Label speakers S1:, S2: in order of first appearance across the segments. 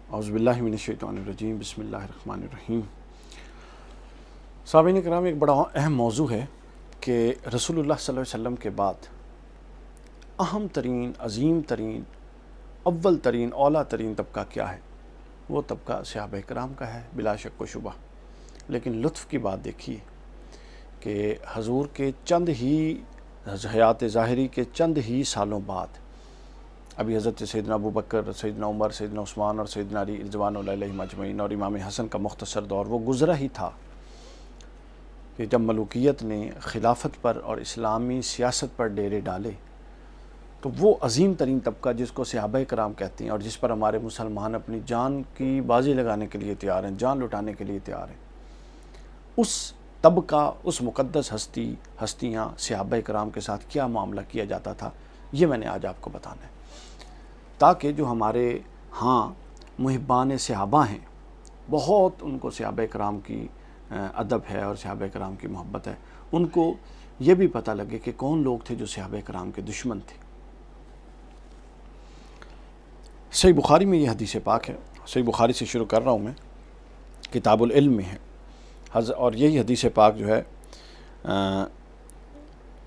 S1: اعوذ باللہ من الشیطان الرجیم، بسم اللہ الرحمن الرحیم۔ سامعین کرام، ایک بڑا اہم موضوع ہے کہ رسول اللہ صلی اللہ علیہ وسلم کے بعد اہم ترین، عظیم ترین، اول ترین، اعلیٰ ترین طبقہ کیا ہے؟ وہ طبقہ صحابہ کرام کا ہے، بلا شک و شبہ۔ لیکن لطف کی بات دیکھیے کہ حضور کے چند ہی حیات ظاہری کے چند ہی سالوں بعد ابھی حضرت سیدنا ابو بکر، سیدنا عمر، سیدنا عثمان اور سیدنا علی رضوان اللہ علیہم اجمعین اور امام حسن کا مختصر دور وہ گزرا ہی تھا کہ جب ملوکیت نے خلافت پر اور اسلامی سیاست پر ڈیرے ڈالے تو وہ عظیم ترین طبقہ جس کو صحابہ کرام کہتے ہیں اور جس پر ہمارے مسلمان اپنی جان کی بازی لگانے کے لیے تیار ہیں، جان لٹانے کے لیے تیار ہیں، اس طبقہ، اس مقدس ہستیاں صحابہ کرام کے ساتھ کیا معاملہ کیا جاتا تھا، یہ میں نے آج آپ کو بتانا ہے، تاکہ جو ہمارے ہاں محبان صحابہ ہیں، بہت ان کو صحابہ کرام کی ادب ہے اور صحابہ کرام کی محبت ہے، ان کو یہ بھی پتہ لگے کہ کون لوگ تھے جو صحابہ کرام کے دشمن تھے۔ صحیح بخاری میں یہ حدیث پاک ہے، صحیح بخاری سے شروع کر رہا ہوں میں، کتاب العلم میں ہے، اور یہی حدیث پاک جو ہے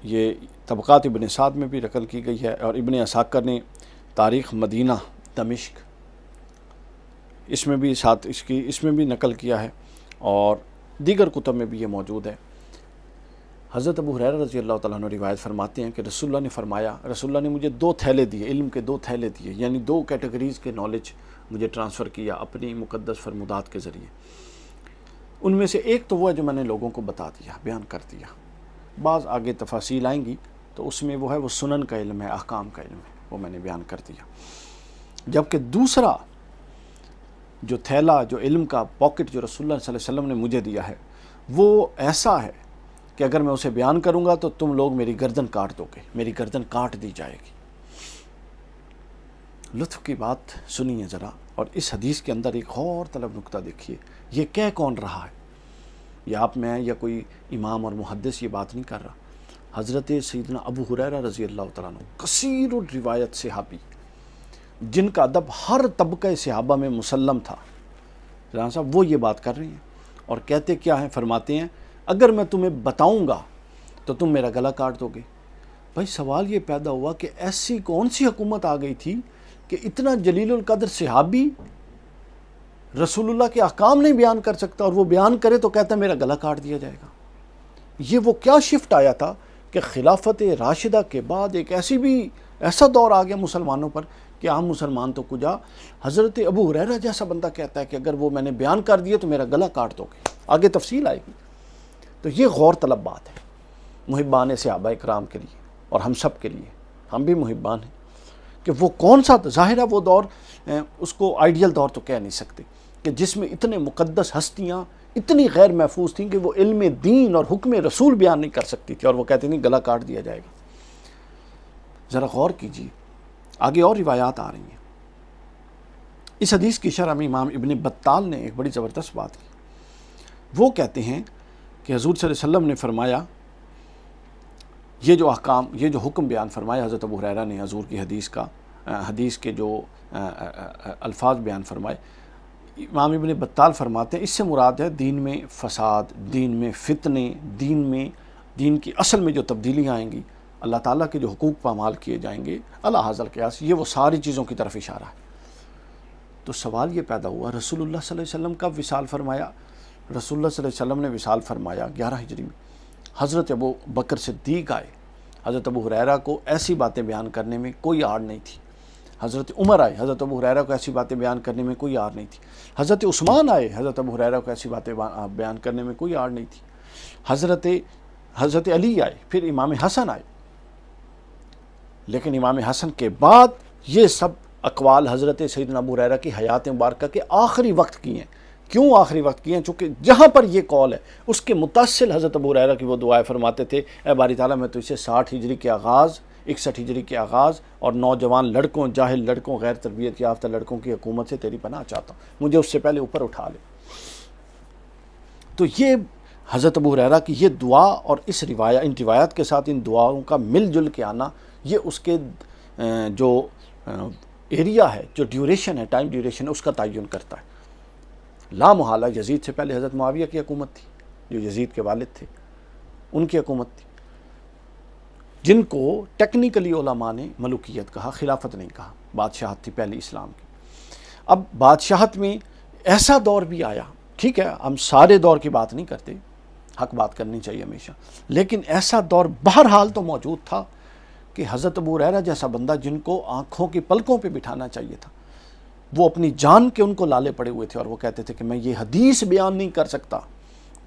S1: یہ طبقات ابن سعد میں بھی نقل کی گئی ہے اور ابن عساکر نے تاریخ مدینہ دمشق اس میں بھی نقل کیا ہے اور دیگر کتب میں بھی یہ موجود ہے۔ حضرت ابو ہریرہ رضی اللہ تعالیٰ عنہ روایت فرماتے ہیں کہ رسول اللہ نے فرمایا، رسول اللہ نے مجھے 2 تھیلے دیے، علم کے 2 تھیلے دیے، یعنی 2 کیٹیگریز کے نالج مجھے ٹرانسفر کیا اپنی مقدس فرمودات کے ذریعے۔ ان میں سے ایک تو وہ ہے جو میں نے لوگوں کو بتا دیا، بیان کر دیا، بعض آگے تفاصیل آئیں گی تو اس میں وہ ہے، وہ سنن کا علم ہے، احکام کا علم ہے، وہ میں نے بیان کر دیا۔ جبکہ دوسرا جو تھیلا، جو علم کا پاکٹ جو رسول اللہ صلی اللہ علیہ وسلم نے مجھے دیا ہے، وہ ایسا ہے کہ اگر میں اسے بیان کروں گا تو تم لوگ میری گردن کاٹ دو گے، میری گردن کاٹ دی جائے گی۔ لطف کی بات سنیے ذرا، اور اس حدیث کے اندر ایک اور طلب نکتہ دیکھیے، یہ کہہ کون رہا ہے؟ یہ آپ میں یا کوئی امام اور محدث یہ بات نہیں کر رہا، حضرت سیدنا ابو ہریرہ رضی اللہ تعالیٰ عنہ، کثیر الروایت صحابی، جن کا ادب ہر طبقہ صحابہ میں مسلم تھا، جناب صاحب وہ یہ بات کر رہے ہیں اور کہتے کیا ہیں؟ فرماتے ہیں اگر میں تمہیں بتاؤں گا تو تم میرا گلا کاٹ دو گے۔ بھائی سوال یہ پیدا ہوا کہ ایسی کون سی حکومت آ گئی تھی کہ اتنا جلیل القدر صحابی رسول اللہ کے احکام نہیں بیان کر سکتا، اور وہ بیان کرے تو کہتا ہے میرا گلا کاٹ دیا جائے گا۔ یہ وہ کیا شفٹ آیا تھا کہ خلافت راشدہ کے بعد ایک ایسا دور آ گیا مسلمانوں پر کہ عام مسلمان تو کجا، حضرت ابو ہریرہ جیسا بندہ کہتا ہے کہ اگر وہ میں نے بیان کر دیے تو میرا گلا کاٹ دو گے۔ آگے تفصیل آئے گی۔ تو یہ غور طلب بات ہے محبان صحابہ کرام کے لیے اور ہم سب کے لیے، ہم بھی محبان ہیں، کہ وہ کون سا ظاہر ہے وہ دور، اس کو آئیڈیل دور تو کہہ نہیں سکتے، کہ جس میں اتنے مقدس ہستیاں اتنی غیر محفوظ تھیں کہ وہ علم دین اور حکم رسول بیان نہیں کر سکتی تھی، اور وہ کہتے نہیں گلا کاٹ دیا جائے گا۔ ذرا غور کیجیے، آگے اور روایات آ رہی ہیں۔ اس حدیث کی شرح میں امام ابن بطال نے ایک بڑی زبردست بات کی، وہ کہتے ہیں کہ حضور صلی اللہ علیہ وسلم نے فرمایا، یہ جو احکام، یہ جو حکم بیان فرمایا حضرت ابو ہریرہ نے، حضور کی حدیث کے جو الفاظ بیان فرمائے، امام ابن بطال فرماتے ہیں اس سے مراد ہے دین میں فساد، دین میں فتنے، دین کی اصل میں جو تبدیلیاں آئیں گی، اللہ تعالیٰ کے جو حقوق پامال کیے جائیں گے، اللہ حاضر قیاس، یہ وہ ساری چیزوں کی طرف اشارہ ہے۔ تو سوال یہ پیدا ہوا، رسول اللہ صلی اللہ علیہ وسلم کا وصال فرمایا، رسول اللہ صلی اللہ علیہ وسلم نے وصال فرمایا 11 ہجری میں، حضرت ابو بکر صدیق آئے، حضرت ابو ہریرہ کو ایسی باتیں بیان کرنے میں کوئی آڑ نہیں تھی، حضرت عمر آئے، حضرت ابو ہریرہ کو ایسی باتیں بیان کرنے میں کوئی آڑ نہیں تھی، حضرت عثمان آئے، حضرت ابو ہریرہ کو ایسی باتیں بیان کرنے میں کوئی آڑ نہیں تھی، حضرت علی آئے، پھر امام حسن آئے، لیکن امام حسن کے بعد یہ سب اقوال حضرت سیدنا ابو ہریرہ کی حیات مبارکہ کے آخری وقت کی ہیں۔ کیوں آخری وقت کی ہیں؟ چونکہ جہاں پر یہ قول ہے اس کے متصل حضرت ابو ہریرہ کی وہ دعائیں فرماتے تھے، اے باری تعالیٰ میں تو اسے 60 ہجری کے آغاز، 61 ہجری کے آغاز اور نوجوان لڑکوں، جاہل لڑکوں، غیر تربیت یافتہ لڑکوں کی حکومت سے تیری پناہ چاہتا ہوں، مجھے اس سے پہلے اوپر اٹھا لے۔ تو یہ حضرت ابو ہریرہ کی یہ دعا اور ان روایات کے ساتھ ان دعاؤں کا مل جل کے آنا، یہ اس کے جو ایریا ہے، جو ڈیوریشن ہے، ٹائم ڈیوریشن ہے، اس کا تعین کرتا ہے۔ لا محالہ یزید سے پہلے حضرت معاویہ کی حکومت تھی، جو یزید کے والد تھے، ان کی حکومت تھی، جن کو ٹیکنیکلی علماء نے ملوکیت کہا، خلافت نہیں کہا، بادشاہت تھی پہلی اسلام کی۔ اب بادشاہت میں ایسا دور بھی آیا، ٹھیک ہے ہم سارے دور کی بات نہیں کرتے، حق بات کرنی چاہیے ہمیشہ، لیکن ایسا دور بہرحال تو موجود تھا کہ حضرت ابو ہریرہ جیسا بندہ جن کو آنکھوں کی پلکوں پہ بٹھانا چاہیے تھا، وہ اپنی جان کے ان کو لالے پڑے ہوئے تھے، اور وہ کہتے تھے کہ میں یہ حدیث بیان نہیں کر سکتا۔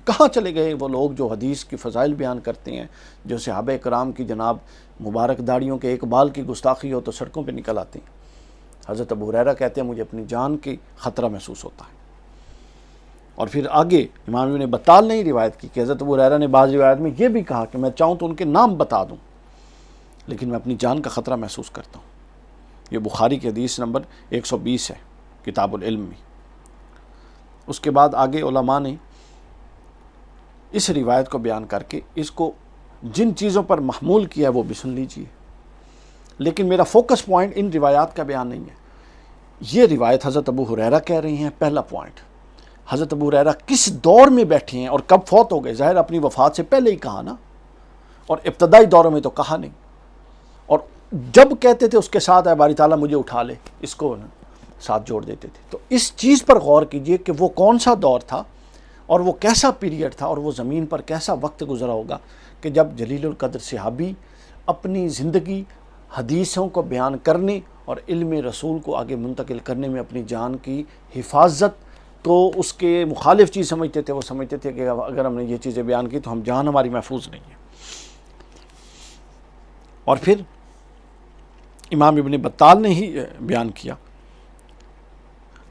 S1: کہاں چلے گئے وہ لوگ جو حدیث کی فضائل بیان کرتے ہیں، جو صحابہ کرام کی جناب مبارک داڑیوں کے ایک بال کی گستاخی ہو تو سڑکوں پہ نکل آتے ہیں؟ حضرت ابو ہریرہ کہتے ہیں مجھے اپنی جان کی خطرہ محسوس ہوتا ہے۔ اور پھر آگے امام ابن بطال نے ہی روایت کی کہ حضرت ابو ہریرہ نے بعض روایت میں یہ بھی کہا کہ میں چاہوں تو ان کے نام بتا دوں، لیکن میں اپنی جان کا خطرہ محسوس کرتا ہوں۔ یہ بخاری کی حدیث نمبر 120 ہے کتاب العلم میں۔ اس کے بعد آگے علماء نے اس روایت کو بیان کر کے اس کو جن چیزوں پر محمول کیا ہے وہ بھی سن لیجئے، لیکن میرا فوکس پوائنٹ ان روایات کا بیان نہیں ہے۔ یہ روایت حضرت ابو ہریرہ کہہ رہی ہیں، پہلا پوائنٹ۔ حضرت ابو ہریرہ کس دور میں بیٹھے ہیں اور کب فوت ہو گئے؟ ظاہر اپنی وفات سے پہلے ہی کہا نا، اور ابتدائی دوروں میں تو کہا نہیں، اور جب کہتے تھے اس کے ساتھ اے باری تعالیٰ مجھے اٹھا لے، اس کو ساتھ جوڑ دیتے تھے۔ تو اس چیز پر غور کیجئے کہ وہ کون سا دور تھا اور وہ کیسا پیریڈ تھا، اور وہ زمین پر کیسا وقت گزرا ہوگا کہ جب جلیل القدر صحابی اپنی زندگی حدیثوں کو بیان کرنے اور علم رسول کو آگے منتقل کرنے میں اپنی جان کی حفاظت، تو اس کے مخالف چیز سمجھتے تھے، وہ سمجھتے تھے کہ اگر ہم نے یہ چیزیں بیان کی تو ہم جان ہماری محفوظ نہیں ہے۔ اور پھر امام ابن بطال نے ہی بیان کیا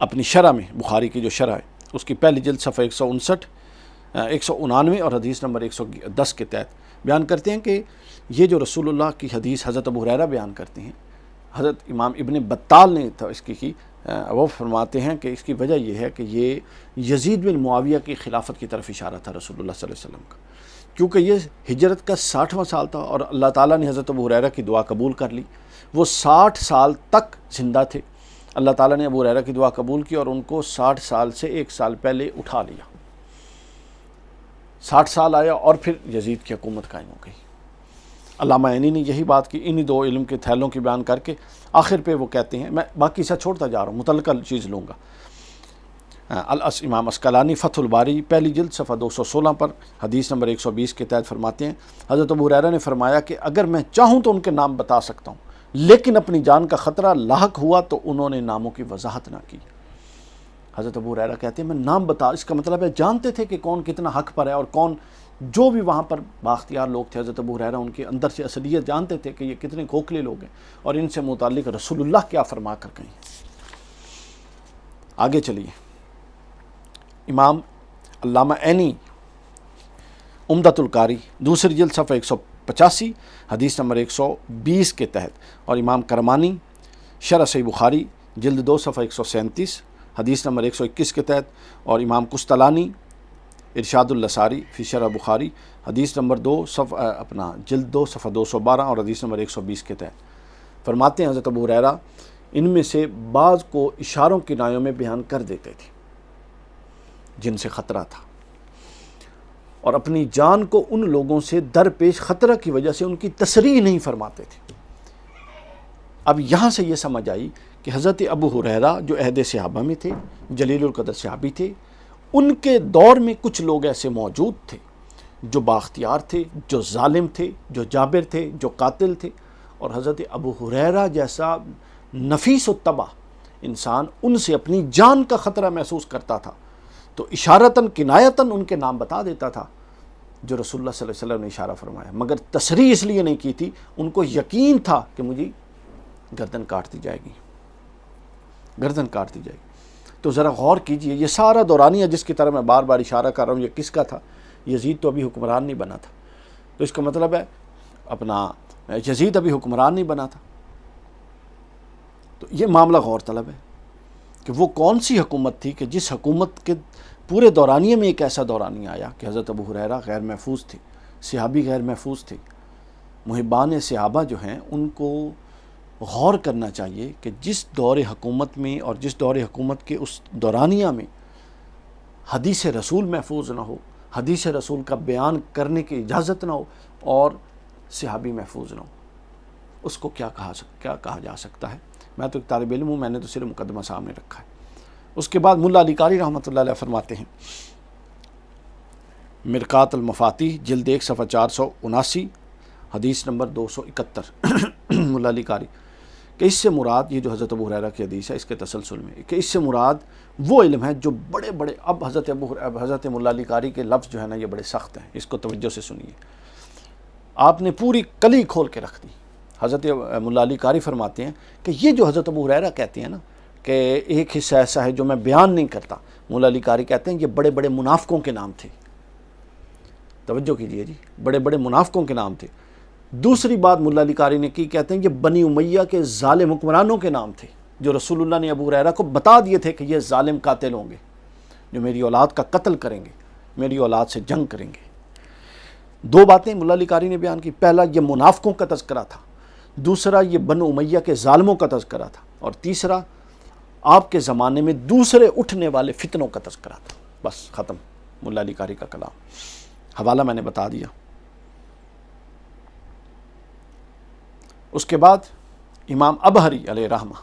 S1: اپنی شرح میں، بخاری کی جو شرح ہے اس کی پہلی جلد صفحہ 199 اور حدیث نمبر 110 کے تحت بیان کرتے ہیں کہ یہ جو رسول اللہ کی حدیث حضرت ابو ہریرہ بیان کرتے ہیں، حضرت امام ابن بطال نے اس کی وہ فرماتے ہیں کہ اس کی وجہ یہ ہے کہ یہ یزید بن معاویہ کی خلافت کی طرف اشارہ تھا رسول اللہ صلی اللہ علیہ وسلم کا، کیونکہ یہ ہجرت کا 60واں سال تھا اور اللہ تعالیٰ نے حضرت ابو ہریرہ کی دعا قبول کر لی۔ وہ 60 سال تک زندہ تھے، اللہ تعالیٰ نے ابو ہریرہ کی دعا قبول کی اور ان کو 60 سال سے ایک سال پہلے اٹھا لیا۔ 60 سال آیا اور پھر یزید کی حکومت قائم ہو گئی۔ علامہ عینی نے یہی بات کی، انہی دو علم کے تھیلوں کی بیان کر کے آخر پہ وہ کہتے ہیں، میں باقی سے چھوڑتا جا رہا ہوں، متعلقہ چیز لوں گا۔ امام اسقلانی فتح الباری پہلی جلد صفحہ 216 پر حدیث نمبر 120 کے تحت فرماتے ہیں، حضرت ابو ہریرہ نے فرمایا کہ اگر میں چاہوں تو ان کے نام بتا سکتا ہوں، لیکن اپنی جان کا خطرہ لاحق ہوا تو انہوں نے ناموں کی وضاحت نہ کی۔ حضرت ابو ہریرہ کہتے ہیں میں نام بتا، اس کا مطلب ہے جانتے تھے کہ کون کتنا حق پر ہے، اور کون جو بھی وہاں پر بااختیار لوگ تھے، حضرت ابو ہریرہ ان کے اندر سے اصلیت جانتے تھے کہ یہ کتنے کھوکھلے لوگ ہیں اور ان سے متعلق رسول اللہ کیا فرما کر گئے۔ آگے چلیے، امام علامہ عینی عمدۃ القاری دوسری جلد صفحہ 185 حدیث نمبر 120 کے تحت، اور امام کرمانی شرح صحیح بخاری جلد 2 صفحہ 137 حدیث نمبر 121 کے تحت، اور امام قسطلانی ارشاد اللساری فی شرح بخاری حدیث نمبر 2 صفحہ جلد 2 صفحہ 212 اور حدیث نمبر 120 کے تحت فرماتے ہیں حضرت ابو ہریرہ ان میں سے بعض کو اشاروں کنایوں میں بیان کر دیتے تھے جن سے خطرہ تھا، اور اپنی جان کو ان لوگوں سے درپیش خطرہ کی وجہ سے ان کی تصریح نہیں فرماتے تھے۔ اب یہاں سے یہ سمجھ آئی کہ حضرت ابو ہریرہ جو عہد صحابہ میں تھے، جلیل القدر صحابی تھے، ان کے دور میں کچھ لوگ ایسے موجود تھے جو بااختیار تھے، جو ظالم تھے، جو جابر تھے، جو قاتل تھے، اور حضرت ابو ہریرہ جیسا نفیس الطبع انسان ان سے اپنی جان کا خطرہ محسوس کرتا تھا، تو اشارتاً کنایتاً ان کے نام بتا دیتا تھا جو رسول اللہ صلی اللہ علیہ وسلم نے اشارہ فرمایا، مگر تصریح اس لیے نہیں کی تھی، ان کو یقین تھا کہ مجھے گردن کاٹ دی جائے گی، گردن کاٹ دی جائے گی۔ تو ذرا غور کیجئے، یہ سارا دورانیہ جس کی طرح میں بار بار اشارہ کر رہا ہوں، یہ کس کا تھا؟ یزید تو ابھی حکمران نہیں بنا تھا، تو اس کا مطلب ہے اپنا یزید ابھی حکمران نہیں بنا تھا۔ تو یہ معاملہ غور طلب ہے کہ وہ کون سی حکومت تھی کہ جس حکومت کے پورے دورانیے میں ایک ایسا دورانیہ آیا کہ حضرت ابو ہریرہ غیر محفوظ تھے، صحابی غیر محفوظ تھے، محبان صحابہ جو ہیں ان کو غور کرنا چاہیے کہ جس دور حکومت میں اور جس دور حکومت کے اس دورانیہ میں حدیث رسول محفوظ نہ ہو، حدیث رسول کا بیان کرنے کی اجازت نہ ہو اور صحابی محفوظ نہ ہو، اس کو کیا کہا جا سکتا ہے؟ میں تو ایک طالب علم ہوں، میں نے تو صرف مقدمہ سامنے رکھا ہے۔ اس کے بعد ملا علی قاری رحمۃ اللہ علیہ فرماتے ہیں، مرقات المفاتیح جلد 1 صفحہ 479 حدیث نمبر 271 ملا علی قاری، کہ اس سے مراد، یہ جو حضرت ابو ہریرہ کی حدیث ہے اس کے تسلسل میں، کہ اس سے مراد وہ علم ہے جو بڑے بڑے، اب حضرت ملا علی قاری کے لفظ جو ہے نا یہ بڑے سخت ہیں، اس کو توجہ سے سنیے، آپ نے پوری کلی کھول کے رکھ دی۔ حضرت ملا علی قاری فرماتے ہیں کہ یہ جو حضرت ابو ہریرہ کہتے ہیں نا کہ ایک حصہ ایسا ہے جو میں بیان نہیں کرتا، ملا علی قاری کہتے ہیں یہ بڑے بڑے منافقوں کے نام تھے۔ توجہ کیجئے جی، بڑے بڑے منافقوں کے نام تھے۔ دوسری بات ملا علی قاری نے کی، کہتے ہیں یہ بنی امیہ کے ظالم حکمرانوں کے نام تھے، جو رسول اللہ نے ابو ہریرہ کو بتا دیے تھے کہ یہ ظالم قاتل ہوں گے، جو میری اولاد کا قتل کریں گے، میری اولاد سے جنگ کریں گے۔ دو باتیں ملا علی قاری نے بیان کی، پہلا یہ منافقوں کا تذکرہ تھا، دوسرا یہ بنو امیہ کے ظالموں کا تذکرہ تھا، اور تیسرا آپ کے زمانے میں دوسرے اٹھنے والے فتنوں کا تذکرہ تھا۔ بس ختم ملا علی قاری کا کلام، حوالہ میں نے بتا دیا۔ اس کے بعد امام ابہری علیہ رحمہ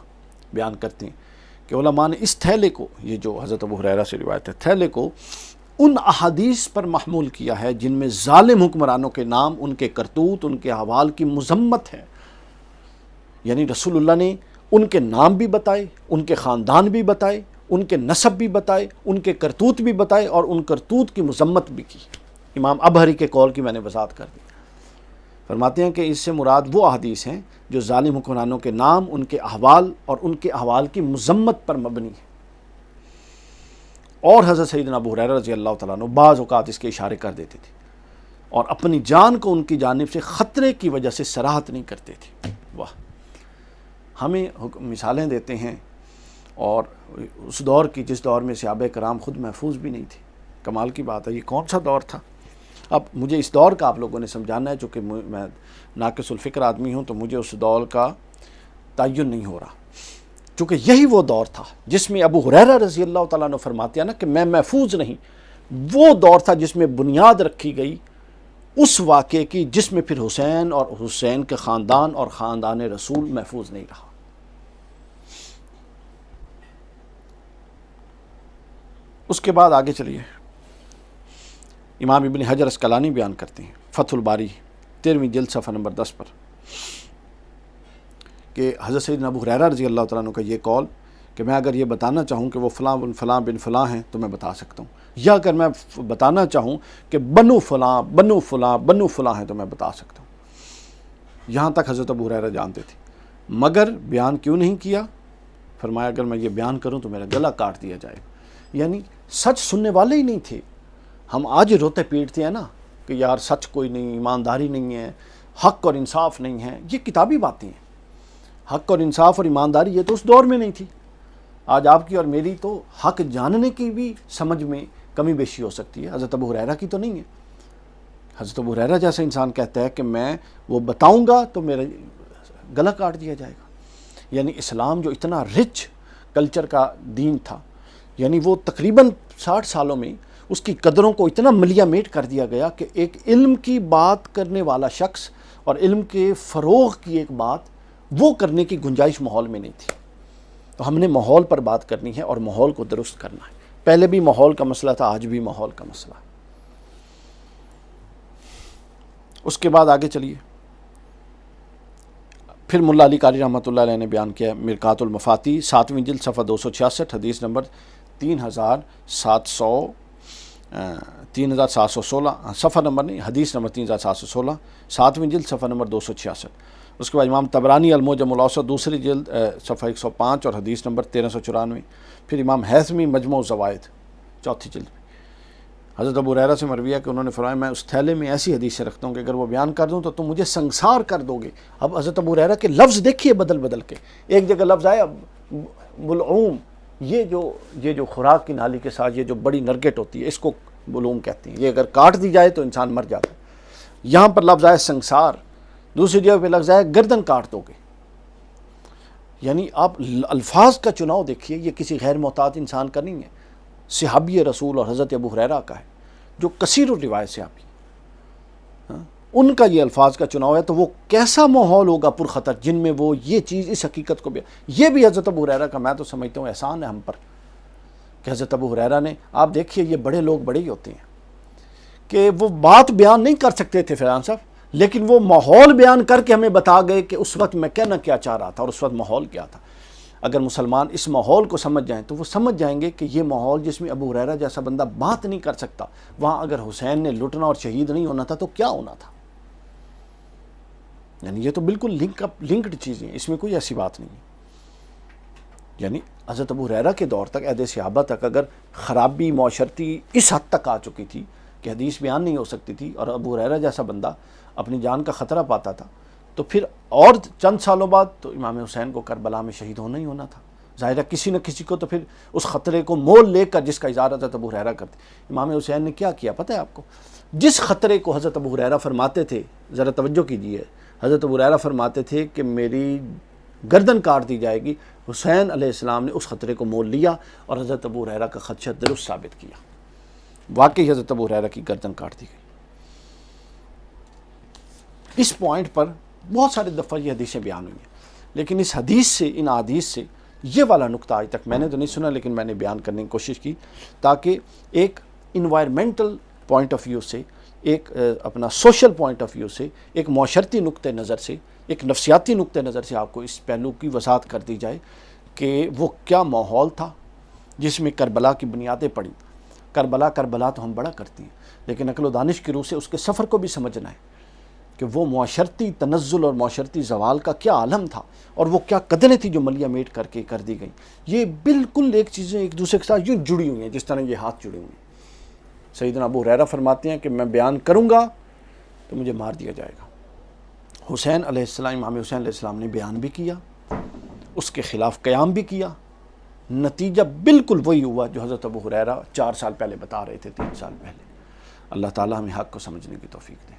S1: بیان کرتے ہیں کہ علماء نے اس تھیلے کو، یہ جو حضرت ابو ہریرہ سے روایت ہے، تھیلے کو ان احادیث پر محمول کیا ہے جن میں ظالم حکمرانوں کے نام، ان کے کرتوت، ان کے احوال کی مذمت ہے۔ یعنی رسول اللہ نے ان کے نام بھی بتائے، ان کے خاندان بھی بتائے، ان کے نسب بھی بتائے، ان کے کرتوت بھی بتائے، اور ان کرتوت کی مذمت بھی کی۔ امام ابہری کے قول کی میں نے وضاحت کر دی۔ فرماتے ہیں کہ اس سے مراد وہ احادیث ہیں جو ظالم حکمرانوں کے نام، ان کے احوال اور ان کے احوال کی مذمت پر مبنی ہے۔ اور حضرت سیدنا ابو ہریرہ رضی اللہ تعالیٰ عنہ بعض اوقات اس کے اشارے کر دیتے تھے اور اپنی جان کو ان کی جانب سے خطرے کی وجہ سے صراحت نہیں کرتے تھے۔ واہ، ہمیں مثالیں دیتے ہیں، اور اس دور کی جس دور میں صحابہ کرام خود محفوظ بھی نہیں تھے۔ کمال کی بات ہے، یہ کون سا دور تھا؟ اب مجھے اس دور کا آپ لوگوں نے سمجھانا ہے، چونکہ میں ناقص الفکر آدمی ہوں تو مجھے اس دور کا تعین نہیں ہو رہا، چونکہ یہی وہ دور تھا جس میں ابو ہریرہ رضی اللہ تعالیٰ عنہ فرماتے ہیں نا کہ میں محفوظ نہیں۔ وہ دور تھا جس میں بنیاد رکھی گئی اس واقعے کی جس میں پھر حسین اور حسین کے خاندان اور خاندان رسول محفوظ نہیں رہا۔ اس کے بعد آگے چلیے، امام ابن حجر اسقلانی بیان کرتے ہیں فتح الباری 13ویں جلد صفحہ نمبر 10 پر کہ حضرت سیدنا ابو ہریرہ رضی اللہ تعالیٰ عنہ کا یہ قول کہ میں اگر یہ بتانا چاہوں کہ وہ فلاں بن فلاں بن فلاں ہیں تو میں بتا سکتا ہوں، یا اگر میں بتانا چاہوں کہ بنو فلاں بنو فلاں بنو فلاں ہیں تو میں بتا سکتا ہوں۔ یہاں تک حضرت ابو ہریرہ جانتے تھے، مگر بیان کیوں نہیں کیا؟ فرمایا اگر میں یہ بیان کروں تو میرا گلا کاٹ دیا جائے گا۔ یعنی سچ سننے والے ہی نہیں تھے۔ ہم آج روتے پیٹتے ہیں نا کہ یار سچ کوئی نہیں، ایمانداری نہیں ہے، حق اور انصاف نہیں ہے، یہ کتابی باتیں ہیں۔ حق اور انصاف اور ایمانداری یہ تو اس دور میں نہیں تھی۔ آج آپ کی اور میری تو حق جاننے کی بھی سمجھ میں کمی بیشی ہو سکتی ہے، حضرت ابو ہریرہ کی تو نہیں ہے۔ حضرت ابو ہریرہ جیسا انسان کہتا ہے کہ میں وہ بتاؤں گا تو میرا گلا کاٹ دیا جائے گا۔ یعنی اسلام جو اتنا رچ کلچر کا دین تھا، یعنی وہ تقریباً 60 سالوں میں اس کی قدروں کو اتنا ملیا میٹ کر دیا گیا کہ ایک علم کی بات کرنے والا شخص اور علم کے فروغ کی ایک بات وہ کرنے کی گنجائش ماحول میں نہیں تھی۔ تو ہم نے ماحول پر بات کرنی ہے اور ماحول کو درست کرنا ہے۔ پہلے بھی ماحول کا مسئلہ تھا، آج بھی ماحول کا مسئلہ ہے۔ اس کے بعد آگے چلیے، پھر ملا علی قاری رحمۃ اللہ علیہ نے بیان کیا مرقات المفاتیح 7ویں جلد صفحہ 266 حدیث نمبر 3716 صفحہ نمبر نہیں، حدیث نمبر 3716 7ویں جلد صفحہ نمبر 266۔ اس کے بعد امام طبرانی المعجم الاوسط دوسری جلد صفحہ 105 اور حدیث نمبر 1394۔ پھر امام حیثمی مجموع الزوائد چوتھی جلد میں حضرت ابو ہریرہ سے مروی ہے کہ انہوں نے فرمایا میں اس تھیلے میں ایسی حدیثیں رکھتا ہوں کہ اگر وہ بیان کر دوں تو تم مجھے سنگسار کر دو گے۔ اب حضرت ابو ہریرہ کے لفظ دیکھیے بدل بدل کے، ایک جگہ لفظ آیا بلعوم، یہ جو خوراک کی نالی کے ساتھ یہ جو بڑی نرگٹ ہوتی ہے اس کو بلعوم کہتے ہیں، یہ اگر کاٹ دی جائے تو انسان مر جاتا ہے۔ یہاں پر لفظ آیا سنگسار، دوسری جگہ پہ لفظ آیا گردن کاٹ دو گے۔ یعنی آپ الفاظ کا چناؤ دیکھیے، یہ کسی غیر محتاط انسان کا نہیں ہے، صحابی رسول اور حضرت ابو ہریرہ کا ہے جو کثیر الروایت سے آپ ان کا یہ الفاظ کا چناؤ ہے، تو وہ کیسا ماحول ہوگا پرخطر جن میں وہ یہ چیز اس حقیقت کو بھی، یہ بھی حضرت ابو ہریرہ کا میں تو سمجھتا ہوں احسان ہے ہم پر کہ حضرت ابو ہریرہ نے، آپ دیکھیے یہ بڑے لوگ بڑے ہی ہوتے ہیں کہ وہ بات بیان نہیں کر سکتے تھے فیضان صاحب، لیکن وہ ماحول بیان کر کے ہمیں بتا گئے کہ اس وقت میں کہنا کیا چاہ رہا تھا اور اس وقت ماحول کیا تھا۔ اگر مسلمان اس ماحول کو سمجھ جائیں تو وہ سمجھ جائیں گے کہ یہ ماحول جس میں ابو ہریرہ جیسا بندہ بات نہیں کر سکتا، وہاں اگر حسین نے لٹنا اور شہید نہیں ہونا تھا تو کیا ہونا تھا؟ یعنی یہ تو بالکل لنکڈ چیزیں ہیں، اس میں کوئی ایسی بات نہیں ہے۔ یعنی حضرت ابو ہریرہ کے دور تک، عہد صحابہ تک اگر خرابی معاشرتی اس حد تک آ چکی تھی کہ حدیث بیان نہیں ہو سکتی تھی اور ابو ہریرہ جیسا بندہ اپنی جان کا خطرہ پاتا تھا، تو پھر اور چند سالوں بعد تو امام حسین کو کربلا میں شہید ہونا ہی ہونا تھا۔ ظاہر ہے کسی نہ کسی کو تو پھر اس خطرے کو مول لے کر، جس کا اظہار حضرت ابو ہریرہ کرتے، امام حسین نے کیا کیا پتہ ہے آپ کو؟ جس خطرے کو حضرت ابو ہریرہ فرماتے تھے، ذرا توجہ کیجیے، حضرت ابو ہریرہ فرماتے تھے کہ میری گردن کاٹ دی جائے گی، حسین علیہ السلام نے اس خطرے کو مول لیا اور حضرت ابو ہریرہ کا خدشہ درست ثابت کیا، واقعی حضرت ابو ہریرہ کی گردن کاٹ دی گئی۔ اس پوائنٹ پر بہت سارے دفعہ یہ حدیثیں بیان ہوئی ہیں، لیکن اس حدیث سے، ان احادیث سے یہ والا نقطہ آج تک میں نے تو نہیں سنا، لیکن میں نے بیان کرنے کی کوشش کی تاکہ ایک انوائرمنٹل پوائنٹ آف ویو سے، ایک اپنا سوشل پوائنٹ آف ویو سے، ایک معاشرتی نقطہ نظر سے، ایک نفسیاتی نقطہ نظر سے آپ کو اس پہلو کی وضاحت کر دی جائے کہ وہ کیا ماحول تھا جس میں کربلا کی بنیادیں پڑیں۔ کربلا تو ہم بڑا کرتی ہیں، لیکن عقل و دانش کی روح سے اس کے سفر کو بھی سمجھنا ہے کہ وہ معاشرتی تنزل اور معاشرتی زوال کا کیا عالم تھا اور وہ کیا قدریں تھی جو ملیہ میٹ کر کے کر دی گئیں۔ یہ بالکل ایک چیزیں ایک دوسرے کے ساتھ یوں جڑی ہوئی ہیں جس طرح یہ ہاتھ جڑے ہوئے ہیں۔ سیدنا ابو ہریرہ فرماتے ہیں کہ میں بیان کروں گا تو مجھے مار دیا جائے گا۔ حسین علیہ السلام، امام حسین علیہ السلام نے بیان بھی کیا، اس کے خلاف قیام بھی کیا، نتیجہ بالکل وہی ہوا جو حضرت ابو ہریرہ 4 سال پہلے بتا رہے تھے، 3 سال پہلے۔ اللہ تعالیٰ ہمیں حق کو سمجھنے کی توفیق دے۔